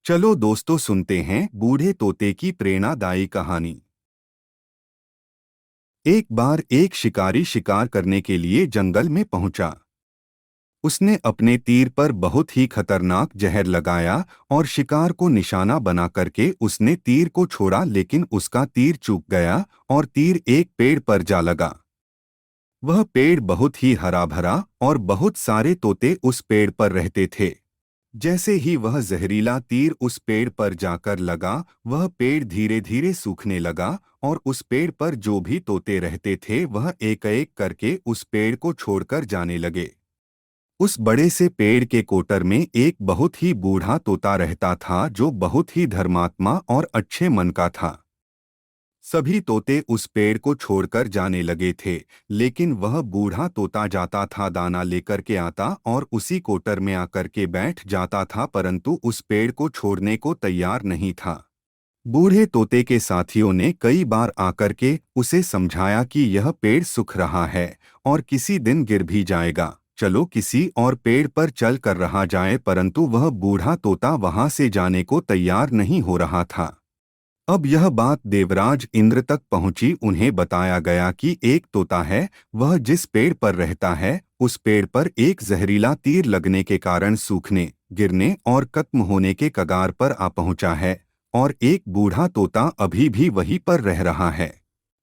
चलो दोस्तों सुनते हैं बूढ़े तोते की प्रेरणादायी कहानी। एक बार एक शिकारी शिकार करने के लिए जंगल में पहुंचा। उसने अपने तीर पर बहुत ही खतरनाक जहर लगाया और शिकार को निशाना बना करके उसने तीर को छोड़ा, लेकिन उसका तीर चूक गया और तीर एक पेड़ पर जा लगा। वह पेड़ बहुत ही हरा भरा और बहुत सारे तोते उस पेड़ पर रहते थे। जैसे ही वह जहरीला तीर उस पेड़ पर जाकर लगा, वह पेड़ धीरे धीरे सूखने लगा और उस पेड़ पर जो भी तोते रहते थे वह एक एक करके उस पेड़ को छोड़कर जाने लगे। उस बड़े से पेड़ के कोटर में एक बहुत ही बूढ़ा तोता रहता था जो बहुत ही धर्मात्मा और अच्छे मन का था। सभी तोते उस पेड़ को छोड़कर जाने लगे थे, लेकिन वह बूढ़ा तोता जाता था, दाना लेकर के आता और उसी कोटर में आकर के बैठ जाता था, परंतु उस पेड़ को छोड़ने को तैयार नहीं था। बूढ़े तोते के साथियों ने कई बार आकर के उसे समझाया कि यह पेड़ सूख रहा है और किसी दिन गिर भी जाएगा, चलो किसी और पेड़ पर चल कर रहा जाए, परंतु वह बूढ़ा तोता वहां से जाने को तैयार नहीं हो रहा था। अब यह बात देवराज इंद्र तक पहुंची। उन्हें बताया गया कि एक तोता है, वह जिस पेड़ पर रहता है उस पेड़ पर एक जहरीला तीर लगने के कारण सूखने, गिरने और खत्म होने के कगार पर आ पहुंचा है और एक बूढ़ा तोता अभी भी वहीं पर रह रहा है।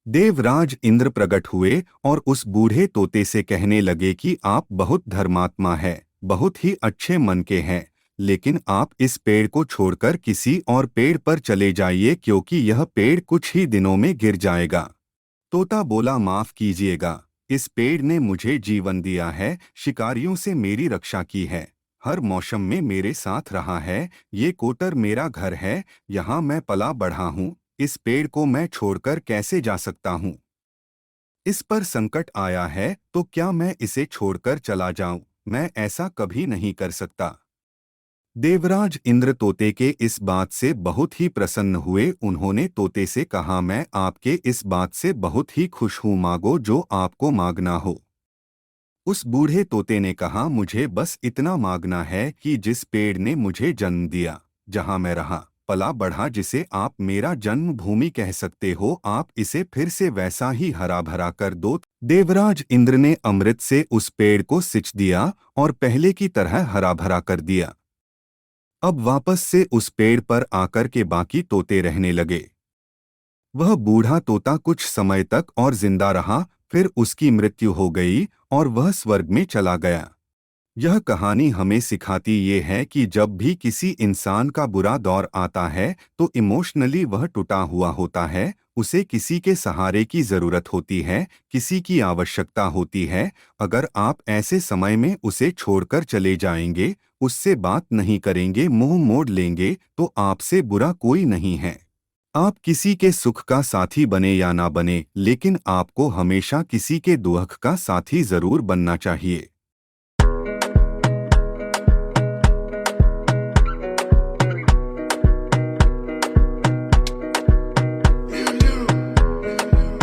देवराज इंद्र प्रकट हुए और उस बूढ़े तोते से कहने लगे कि आप बहुत धर्मात्मा है, बहुत ही अच्छे मन के हैं, लेकिन आप इस पेड़ को छोड़कर किसी और पेड़ पर चले जाइए, क्योंकि यह पेड़ कुछ ही दिनों में गिर जाएगा। तोता बोला, माफ कीजिएगा, इस पेड़ ने मुझे जीवन दिया है, शिकारियों से मेरी रक्षा की है, हर मौसम में मेरे साथ रहा है, ये कोटर मेरा घर है, यहाँ मैं पला बढ़ा हूँ, इस पेड़ को मैं छोड़कर कैसे जा सकता हूँ? इस पर संकट आया है तो क्या मैं इसे छोड़कर चला जाऊं? मैं ऐसा कभी नहीं कर सकता। देवराज इंद्र तोते के इस बात से बहुत ही प्रसन्न हुए। उन्होंने तोते से कहा, मैं आपके इस बात से बहुत ही खुश हूँ, मांगो जो आपको मांगना हो। उस बूढ़े तोते ने कहा, मुझे बस इतना मांगना है कि जिस पेड़ ने मुझे जन्म दिया, जहाँ मैं रहा पला बढ़ा, जिसे आप मेरा जन्मभूमि कह सकते हो, आप इसे फिर से वैसा ही हरा भरा कर दो। देवराज इंद्र ने अमृत से उस पेड़ को सिंच दिया और पहले की तरह हरा भरा कर दिया। अब वापस से उस पेड़ पर आकर के बाकी तोते रहने लगे। वह बूढ़ा तोता कुछ समय तक और जिंदा रहा, फिर उसकी मृत्यु हो गई और वह स्वर्ग में चला गया। यह कहानी हमें सिखाती ये है कि जब भी किसी इंसान का बुरा दौर आता है तो इमोशनली वह टूटा हुआ होता है, उसे किसी के सहारे की ज़रूरत होती है, किसी की आवश्यकता होती है। अगर आप ऐसे समय में उसे छोड़कर चले जाएंगे, उससे बात नहीं करेंगे, मुंह मोड़ लेंगे, तो आपसे बुरा कोई नहीं है। आप किसी के सुख का साथी बने या ना बने, लेकिन आपको हमेशा किसी के दुख का साथी जरूर बनना चाहिए।